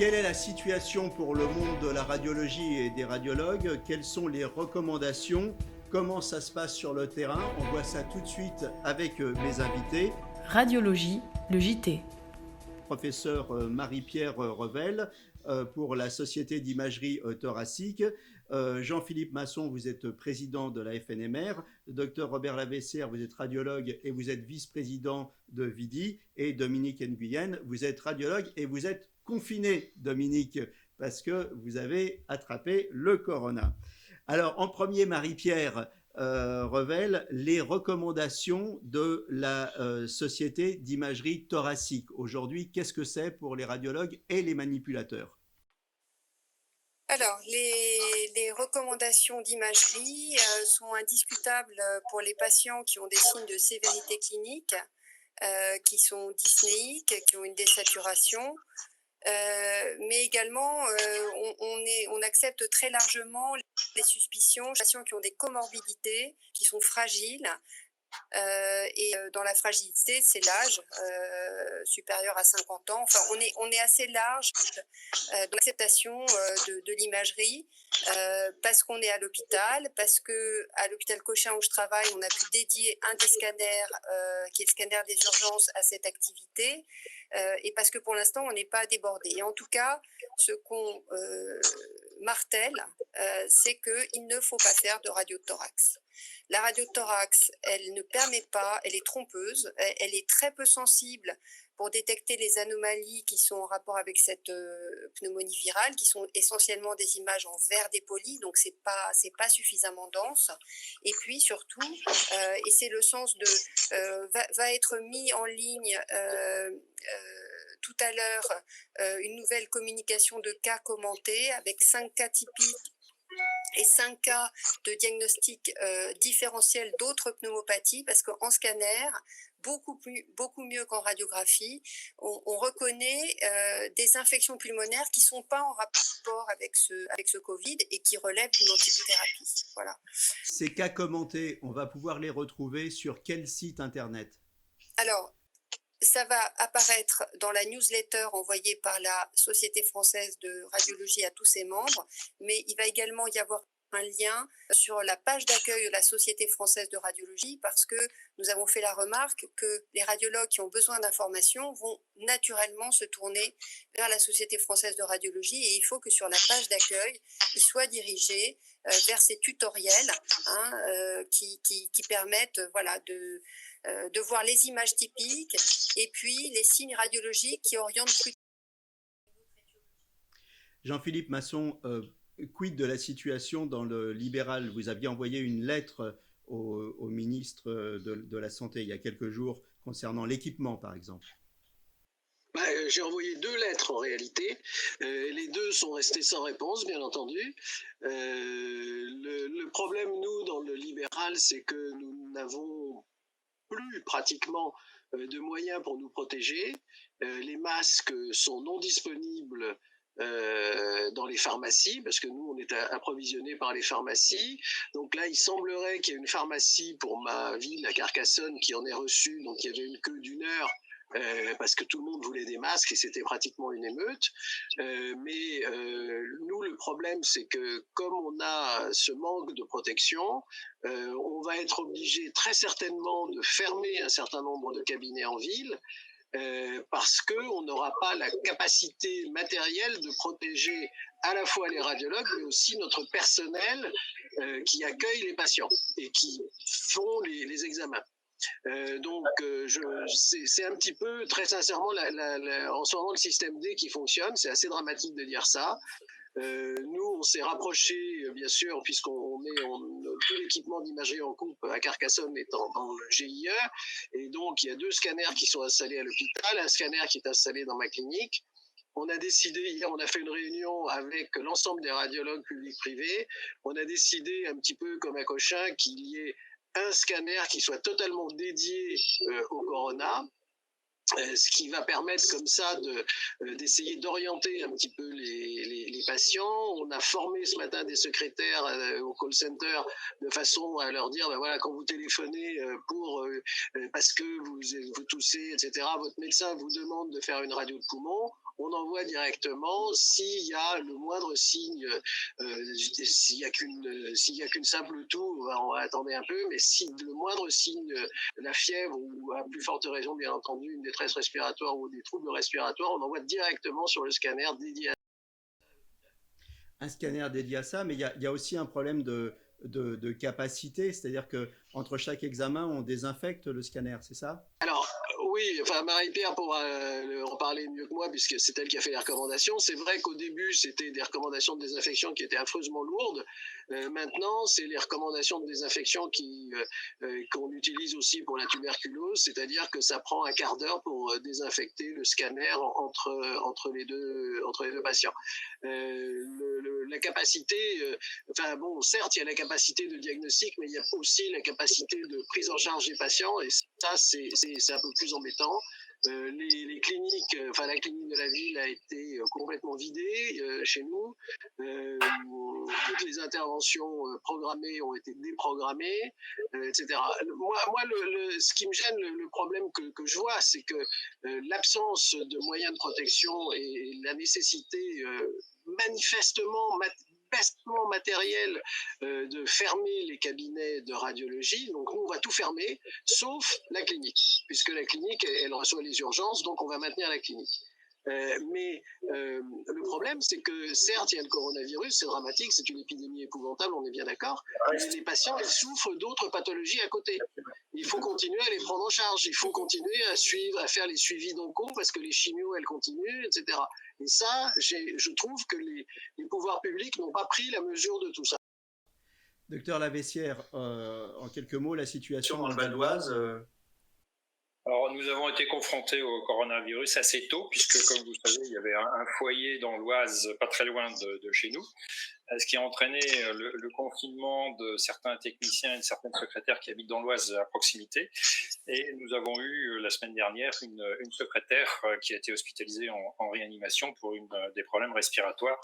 Quelle est la situation pour le monde de la radiologie et des radiologues? Quelles sont les recommandations? Comment ça se passe sur le terrain? On voit ça tout de suite avec mes invités. Radiologie, le JT. Professeur Marie-Pierre Revel pour la Société d'imagerie thoracique. Jean-Philippe Masson, vous êtes président de la FNMR. Docteur Robert Lavessière, vous êtes radiologue et vous êtes vice-président de VIDI. Et Dominique Nguyen, vous êtes radiologue et vous êtes confiné, Dominique, parce que vous avez attrapé le corona. Alors, en premier, Marie-Pierre Revel, les recommandations de la Société d'imagerie thoracique. Aujourd'hui, qu'est-ce que c'est pour les radiologues et les manipulateurs? Alors, les recommandations d'imagerie sont indiscutables pour les patients qui ont des signes de sévérité clinique, qui sont dyspnéiques, qui ont une désaturation, mais également on accepte très largement les suspicions chez les patients qui ont des comorbidités, qui sont fragiles. Dans la fragilité, c'est l'âge supérieur à 50 ans. Enfin, on est assez large dans l'acceptation de l'imagerie parce qu'on est à l'hôpital, parce qu'à l'hôpital Cochin où je travaille, on a pu dédier un des scanners, qui est le scanner des urgences, à cette activité, et parce que pour l'instant, on n'est pas débordé. Et en tout cas, ce qu'on martèle, c'est qu'il ne faut pas faire de radiothorax. La radiothorax, elle ne permet pas, elle est trompeuse, elle est très peu sensible pour détecter les anomalies qui sont en rapport avec cette pneumonie virale, qui sont essentiellement des images en verre dépoli, donc c'est pas suffisamment dense. Et puis surtout, et c'est le sens de va être mis en ligne tout à l'heure une nouvelle communication de cas commentés avec 5 cas typiques et 5 cas de diagnostic différentiel d'autres pneumopathies, parce qu'en scanner, beaucoup mieux qu'en radiographie, on reconnaît des infections pulmonaires qui ne sont pas en rapport avec ce Covid et qui relèvent d'une antibiothérapie. Voilà. Ces cas commentés, on va pouvoir les retrouver sur quel site internet? Alors, ça va apparaître dans la newsletter envoyée par la Société française de radiologie à tous ses membres, mais il va également y avoir un lien sur la page d'accueil de la Société française de radiologie, parce que nous avons fait la remarque que les radiologues qui ont besoin d'informations vont naturellement se tourner vers la Société française de radiologie, et il faut que sur la page d'accueil, ils soient dirigés vers ces tutoriels qui permettent de voir les images typiques et puis les signes radiologiques qui orientent plus. Jean-Philippe Masson, quid de la situation dans le libéral? Vous aviez envoyé une lettre au ministre de la Santé il y a quelques jours concernant l'équipement, par exemple. J'ai envoyé 2 lettres en réalité. Les 2 sont restées sans réponse, bien entendu. Le problème, nous, dans le libéral, c'est que nous n'avons plus pratiquement de moyens pour nous protéger. Les masques sont non disponibles dans les pharmacies, parce que nous, on est approvisionnés par les pharmacies. Donc là, il semblerait qu'il y ait une pharmacie pour ma ville, à Carcassonne, qui en ait reçu. Donc il y avait une queue d'1 heure. Parce que tout le monde voulait des masques et c'était pratiquement une émeute. Mais nous, le problème, c'est que comme on a ce manque de protection, on va être obligé très certainement de fermer un certain nombre de cabinets en ville, parce qu'on n'aura pas la capacité matérielle de protéger à la fois les radiologues, mais aussi notre personnel qui accueille les patients et qui font les examens. C'est un petit peu, très sincèrement, en ce moment, le système D qui fonctionne. C'est assez dramatique de dire ça. Nous, on s'est rapprochés, bien sûr, puisqu'on est tout l'équipement d'imagerie en coupe à Carcassonne étant dans le GIE. Et donc, il y a 2 scanners qui sont installés à l'hôpital, un scanner qui est installé dans ma clinique. On a décidé, hier, on a fait une réunion avec l'ensemble des radiologues publics-privés. On a décidé, un petit peu comme à Cochin, qu'il y ait un scanner qui soit totalement dédié au corona, ce qui va permettre comme ça d'essayer d'orienter un petit peu les patients. On a formé ce matin des secrétaires au call center de façon à leur dire, voilà, quand vous téléphonez parce que vous toussez, etc., votre médecin vous demande de faire une radio de poumon, on envoie directement s'il y a le moindre signe, s'il y a qu'une simple toux, on va attendre un peu, mais si le moindre signe, la fièvre ou à plus forte raison, bien entendu, une détresse respiratoire ou des troubles respiratoires, on envoie directement sur le scanner dédié. Un scanner dédié à ça, mais il y a aussi un problème de capacité, c'est-à-dire qu'entre chaque examen, on désinfecte le scanner, c'est ça? Alors, oui, enfin Marie-Pierre pourra en parler mieux que moi puisque c'est elle qui a fait les recommandations. C'est vrai qu'au début, c'était des recommandations de désinfection qui étaient affreusement lourdes. Maintenant, c'est les recommandations de désinfection qu'on utilise aussi pour la tuberculose, c'est-à-dire que ça prend un quart d'heure pour désinfecter le scanner entre les deux patients. La capacité, enfin bon, certes, il y a la capacité de diagnostic, mais il y a aussi la capacité de prise en charge des patients, et ça, c'est un peu plus embêtant. Les cliniques, enfin la clinique de la ville a été complètement vidée chez nous. Toutes les interventions programmées ont été déprogrammées, etc. Moi ce qui me gêne, le problème que je vois, c'est que l'absence de moyens de protection et la nécessité manifestement matériel de fermer les cabinets de radiologie. Donc nous, on va tout fermer, sauf la clinique, puisque la clinique, elle reçoit les urgences, donc on va maintenir la clinique. Mais le problème, c'est que certes, il y a le coronavirus, c'est dramatique, c'est une épidémie épouvantable, on est bien d'accord, mais les patients, ils souffrent d'autres pathologies à côté. Il faut continuer à les prendre en charge, il faut continuer à faire les suivis d'onco, parce que les chimios, elles continuent, etc. Et ça, je trouve que les pouvoirs publics n'ont pas pris la mesure de tout ça. Docteur Laveissière, en quelques mots, la situation dans le Val d'Oise. Alors, nous avons été confrontés au coronavirus assez tôt, puisque, comme vous savez, il y avait un foyer dans l'Oise, pas très loin de chez nous, ce qui a entraîné le confinement de certains techniciens et de certaines secrétaires qui habitent dans l'Oise à proximité. Et nous avons eu la semaine dernière une secrétaire qui a été hospitalisée en réanimation pour des problèmes respiratoires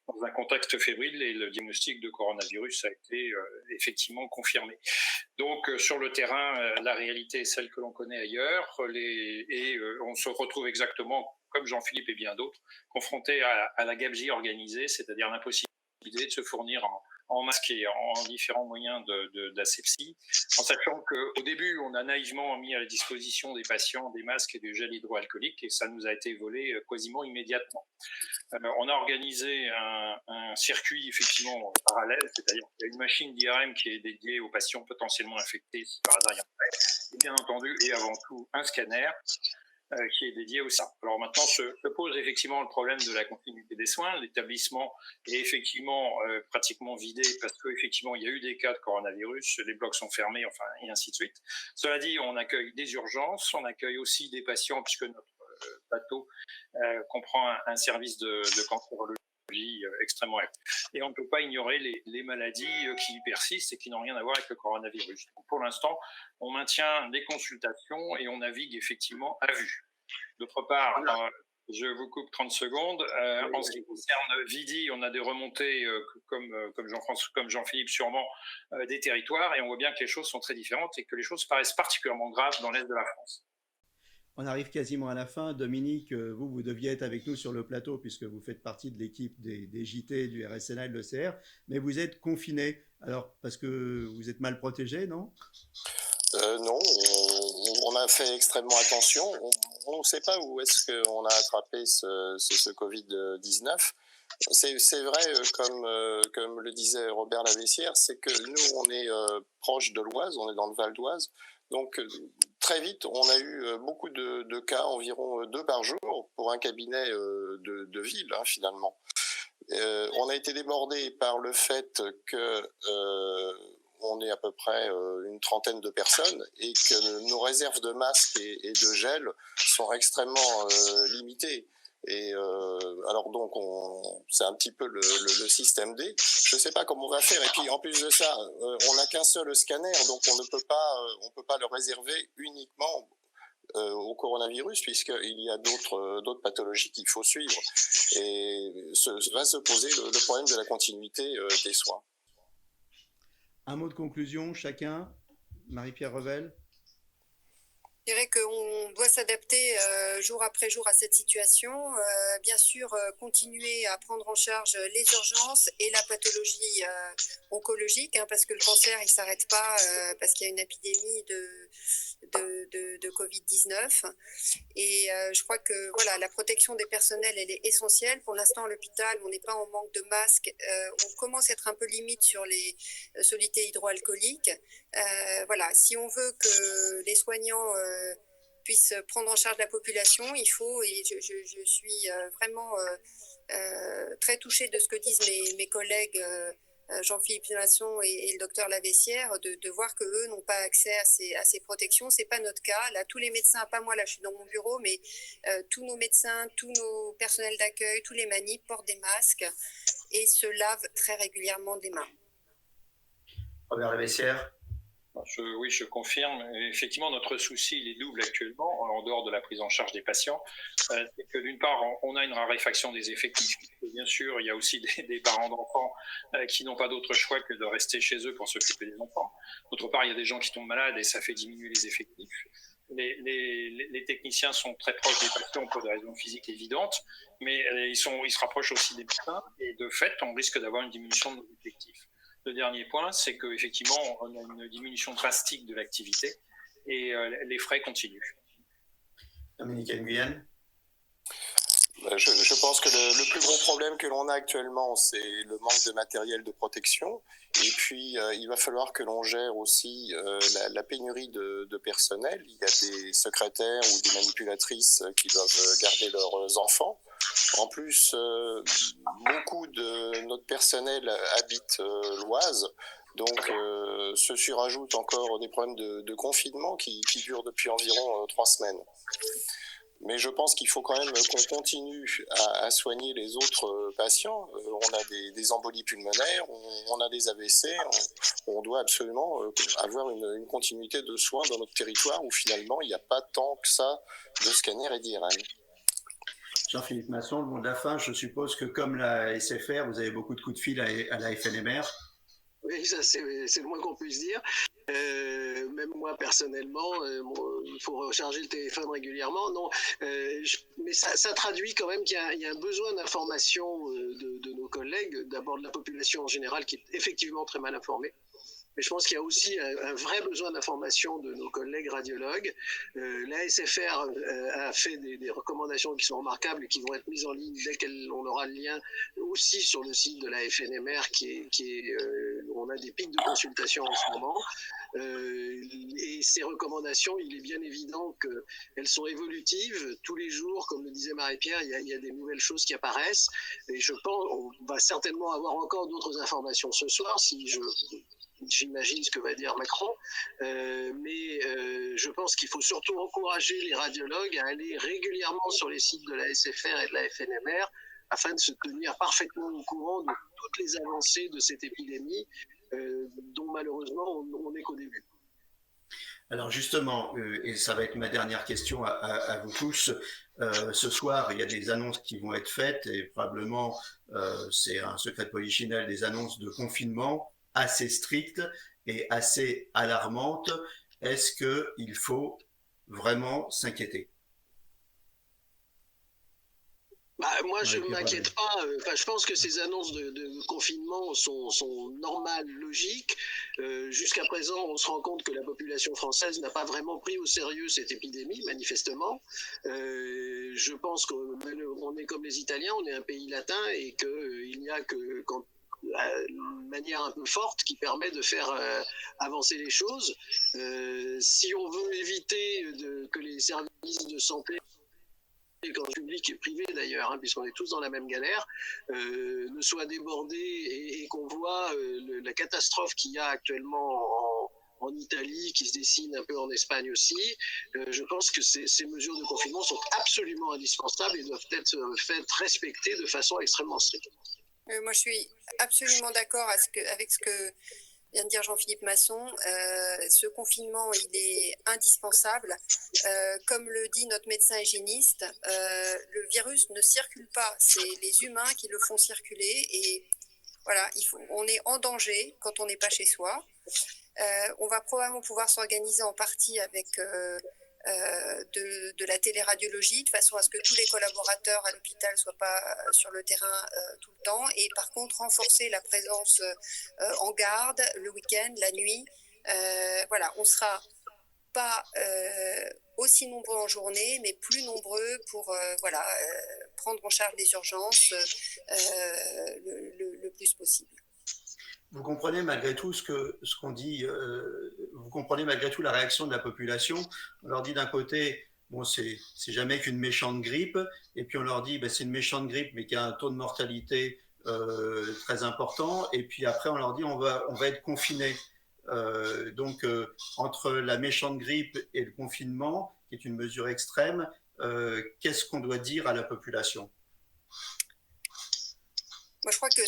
dans un contexte fébrile, et le diagnostic de coronavirus a été effectivement confirmé. Donc sur le terrain, la réalité est celle que l'on connaît ailleurs, on se retrouve exactement, comme Jean-Philippe et bien d'autres, confrontés à la gabegie organisée, c'est-à-dire l'impossibilité de se fournir en masque et en différents moyens d'asepsie, en sachant qu'au début, on a naïvement mis à la disposition des patients des masques et du gel hydroalcoolique, et ça nous a été volé quasiment immédiatement. On a organisé un circuit effectivement parallèle, c'est-à-dire qu'il y a une machine d'IRM qui est dédiée aux patients potentiellement infectés si par hasard il y en a, et bien entendu, et avant tout, un scanner qui est dédié au ça. Alors maintenant se pose effectivement le problème de la continuité des soins. L'établissement est effectivement pratiquement vidé parce qu'effectivement il y a eu des cas de coronavirus, les blocs sont fermés, enfin et ainsi de suite. Cela dit, on accueille des urgences, on accueille aussi des patients puisque notre plateau comprend un service de cancérologie extrêmement élevé. Et on ne peut pas ignorer les maladies qui persistent et qui n'ont rien à voir avec le coronavirus. Donc pour l'instant, on maintient des consultations et on navigue effectivement à vue. D'autre part, je vous coupe 30 secondes. En ce qui concerne Vidi, on a des remontées comme Jean-Philippe sûrement des territoires, et on voit bien que les choses sont très différentes et que les choses paraissent particulièrement graves dans l'est de la France. On arrive quasiment à la fin. Dominique, vous deviez être avec nous sur le plateau puisque vous faites partie de l'équipe des JT, du RSNA et de l'ECR, mais vous êtes confiné. Alors, parce que vous êtes mal protégé, non ? Non, on a fait extrêmement attention. On ne sait pas où est-ce qu'on a attrapé ce Covid-19. C'est vrai, comme le disait Robert Laveissière, c'est que nous, on est proche de l'Oise, on est dans le Val d'Oise. Donc, très vite, on a eu beaucoup de cas, environ 2 par jour, pour un cabinet de ville, finalement. On a été débordé par le fait que on est à peu près une trentaine de personnes et que nos réserves de masques et de gel sont extrêmement limitées. Et alors donc c'est un petit peu le système D. Je ne sais pas comment on va faire. Et puis en plus de ça, on n'a qu'un seul scanner, donc on peut pas le réserver uniquement au coronavirus, puisqu'il y a d'autres pathologies qu'il faut suivre. Et va se poser le problème de la continuité des soins. Un mot de conclusion, chacun. Marie-Pierre Revel. Je dirais qu'on doit s'adapter jour après jour à cette situation. Bien sûr, continuer à prendre en charge les urgences et la pathologie oncologique, hein, parce que le cancer, il ne s'arrête pas parce qu'il y a une épidémie de Covid-19. Et je crois que voilà, la protection des personnels, elle est essentielle. Pour l'instant, à l'hôpital, on n'est pas en manque de masques. On commence à être un peu limite sur les solutés hydroalcooliques. Voilà, si on veut que les soignants puissent prendre en charge la population, il faut, et je suis vraiment très touchée de ce que disent mes collègues Jean-Philippe Masson et le docteur Lavessière, de voir qu'eux n'ont pas accès à ces protections. Ce n'est pas notre cas. Là, tous les médecins, pas moi, là je suis dans mon bureau, mais tous nos médecins, tous nos personnels d'accueil, tous les manis portent des masques et se lavent très régulièrement des mains. Robert Lavessière. Oui, je confirme. Effectivement, notre souci, il est double actuellement, en dehors de la prise en charge des patients. C'est que d'une part, on a une raréfaction des effectifs. Bien sûr, il y a aussi des parents d'enfants qui n'ont pas d'autre choix que de rester chez eux pour s'occuper des enfants. D'autre part, il y a des gens qui tombent malades et ça fait diminuer les effectifs. Les techniciens sont très proches des patients pour des raisons physiques évidentes, mais ils se rapprochent aussi des médecins et de fait, on risque d'avoir une diminution de nos effectifs. Le dernier point, c'est qu'effectivement, on a une diminution drastique de l'activité et les frais continuent. Dominique Nguyen. Je pense que le plus gros problème que l'on a actuellement, c'est le manque de matériel de protection. Et puis, il va falloir que l'on gère aussi la pénurie de personnel. Il y a des secrétaires ou des manipulatrices qui doivent garder leurs enfants. En plus, beaucoup de notre personnel habite l'Oise. Donc, se surajoutent encore des problèmes de confinement qui durent depuis environ 3 semaines. Mais je pense qu'il faut quand même qu'on continue à soigner les autres patients. On a des embolies pulmonaires, on a des AVC. On doit absolument avoir une continuité de soins dans notre territoire où finalement il n'y a pas tant que ça de scanners et d'IRM. Jean-Philippe Masson, le mot de la fin, je suppose que comme la SFR, vous avez beaucoup de coups de fil à la FNMR. Oui, ça c'est le moins qu'on puisse dire. Même moi personnellement, il faut recharger le téléphone régulièrement. Non, mais ça traduit quand même qu'il y a un besoin d'information de nos collègues, d'abord de la population en général qui est effectivement très mal informée. Mais je pense qu'il y a aussi un vrai besoin d'information de nos collègues radiologues. La SFR a fait des recommandations qui sont remarquables et qui vont être mises en ligne dès qu'on aura le lien aussi sur le site de la FNMR où on a des pics de consultation en ce moment. Et ces recommandations, il est bien évident qu'elles sont évolutives. Tous les jours, comme le disait Marie-Pierre, il y a des nouvelles choses qui apparaissent. Et je pense qu'on va certainement avoir encore d'autres informations ce soir, j'imagine ce que va dire Macron, mais je pense qu'il faut surtout encourager les radiologues à aller régulièrement sur les sites de la SFR et de la FNMR afin de se tenir parfaitement au courant de toutes les avancées de cette épidémie dont malheureusement on n'est qu'au début. Alors justement, et ça va être ma dernière question à vous tous, ce soir il y a des annonces qui vont être faites et probablement c'est un secret de polichinelle, des annonces de confinement assez strictes et assez alarmantes. Est-ce qu'il faut vraiment s'inquiéter ? Moi, je ne m'inquiète pas. Je pense que ces annonces de confinement sont normales, logiques. Jusqu'à présent, on se rend compte que la population française n'a pas vraiment pris au sérieux cette épidémie, manifestement. Je pense qu'on est comme les Italiens, on est un pays latin et qu'il n'y a que une manière un peu forte qui permet de faire avancer les choses. Si on veut éviter que les services de santé, quand public et privé d'ailleurs, hein, puisqu'on est tous dans la même galère, ne soient débordés et qu'on voit la catastrophe qu'il y a actuellement en Italie, qui se dessine un peu en Espagne aussi. Je pense que ces mesures de confinement sont absolument indispensables et doivent être faites respecter de façon extrêmement stricte. Moi, je suis absolument d'accord avec ce que vient de dire Jean-Philippe Masson. Ce confinement, il est indispensable. Comme le dit notre médecin hygiéniste, le virus ne circule pas. C'est les humains qui le font circuler. Et voilà, on est en danger quand on n'est pas chez soi. On va probablement pouvoir s'organiser en partie avec de la téléradiologie, de façon à ce que tous les collaborateurs à l'hôpital ne soient pas sur le terrain tout le temps. Et par contre, renforcer la présence en garde le week-end, la nuit. Voilà, on sera pas aussi nombreux en journée, mais plus nombreux pour prendre en charge les urgences le plus possible. Vous comprenez malgré tout ce qu'on dit, vous comprenez malgré tout la réaction de la population. On leur dit d'un côté, bon, c'est jamais qu'une méchante grippe, et puis on leur dit, c'est une méchante grippe, mais qui a un taux de mortalité très important, et puis après on leur dit, on va être confiné. Donc, entre la méchante grippe et le confinement, qui est une mesure extrême, qu'est-ce qu'on doit dire à la population ? Moi, je crois que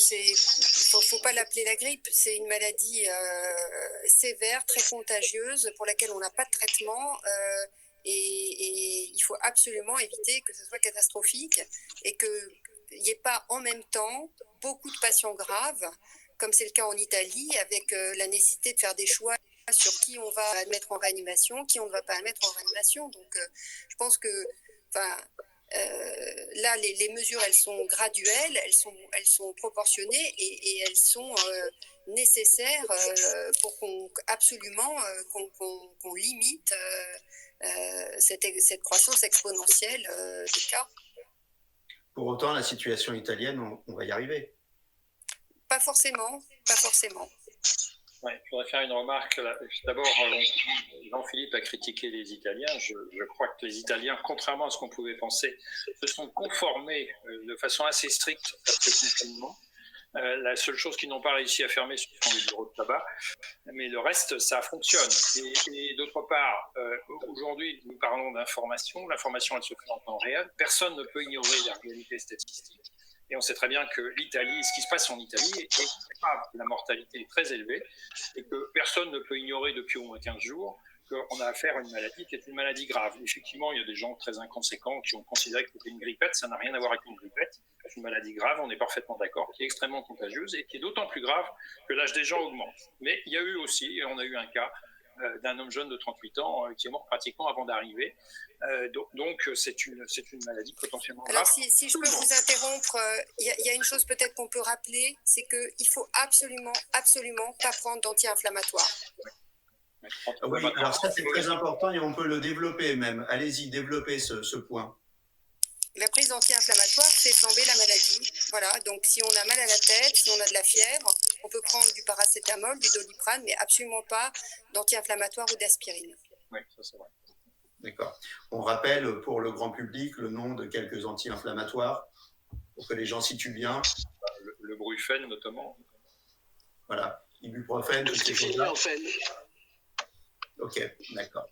faut pas l'appeler la grippe. C'est une maladie sévère, très contagieuse, pour laquelle on n'a pas de traitement. Et il faut absolument éviter que ce soit catastrophique et qu'il n'y ait pas en même temps beaucoup de patients graves, comme c'est le cas en Italie, avec la nécessité de faire des choix sur qui on va admettre en réanimation, qui on ne va pas admettre en réanimation. Donc, je pense que, là, les mesures, elles sont graduelles, elles sont proportionnées et elles sont nécessaires pour qu'on limite cette croissance exponentielle des cas. Pour autant, la situation italienne, on va y arriver. Pas forcément. Ouais, je voudrais faire une remarque. D'abord, Jean-Philippe a critiqué les Italiens. Je crois que les Italiens, contrairement à ce qu'on pouvait penser, se sont conformés de façon assez stricte à ce confinement. La seule chose qu'ils n'ont pas réussi à fermer, ce sont les bureaux de tabac. Mais le reste, ça fonctionne. Et d'autre part, aujourd'hui, nous parlons d'information. L'information, elle se fait en temps réel. Personne ne peut ignorer la réalité statistique. Et on sait très bien que l'Italie, ce qui se passe en Italie est grave. La mortalité est très élevée et que personne ne peut ignorer depuis au moins 15 jours qu'on a affaire à une maladie qui est une maladie grave. Effectivement, il y a des gens très inconséquents qui ont considéré que c'était une grippette. Ça n'a rien à voir avec une grippette. C'est une maladie grave, on est parfaitement d'accord, qui est extrêmement contagieuse et qui est d'autant plus grave que l'âge des gens augmente. Mais il y a eu aussi, et on a eu un cas d'un homme jeune de 38 ans qui est mort pratiquement avant d'arriver. Donc, c'est une maladie potentiellement grave. Alors, si je peux vous interrompre, il y a une chose peut-être qu'on peut rappeler, c'est qu'il ne faut absolument pas prendre d'anti-inflammatoires. Oui, alors ça, c'est très important et on peut le développer même. Allez-y, développez ce point. La prise d'anti-inflammatoire fait flamber la maladie. Voilà, donc si on a mal à la tête, si on a de la fièvre, on peut prendre du paracétamol, du doliprane, mais absolument pas d'anti-inflammatoire ou d'aspirine. Oui, ça c'est vrai. D'accord. On rappelle pour le grand public le nom de quelques anti-inflammatoires pour que les gens situent bien. Le Brufen notamment. Voilà, ibuprofène. Tout ce qui finit en fen. Ok, d'accord.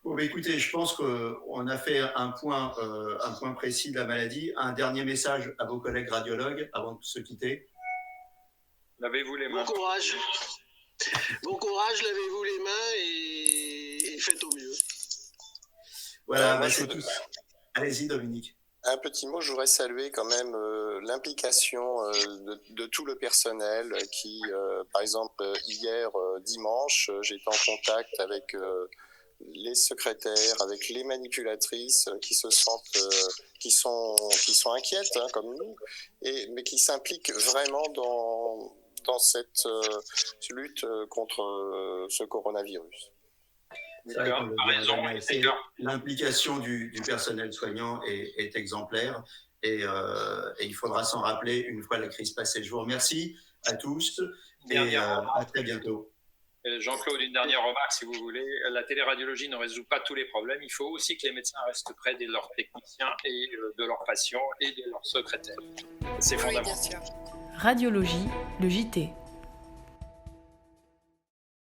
Bon, écoutez, je pense qu'on a fait un point précis de la maladie. Un dernier message à vos collègues radiologues avant de se quitter. Lavez-vous les mains. Bon courage. Bon courage, lavez-vous les mains et faites au mieux. Voilà, c'est tout. Allez-y, Dominique. Un petit mot, je voudrais saluer quand même l'implication de tout le personnel qui, par exemple, hier dimanche, j'étais en contact avec les secrétaires, avec les manipulatrices qui se sentent, qui sont inquiètes comme nous, mais qui s'impliquent vraiment dans cette lutte contre ce coronavirus. L'implication du personnel soignant est exemplaire et il faudra s'en rappeler une fois la crise passée. Je vous remercie à tous et à très bientôt. Jean-Claude, une dernière remarque si vous voulez. La téléradiologie ne résout pas tous les problèmes. Il faut aussi que les médecins restent près de leurs techniciens et de leurs patients et de leurs secrétaires. C'est fondamental. Oui, bien sûr. Radiologie, le JT.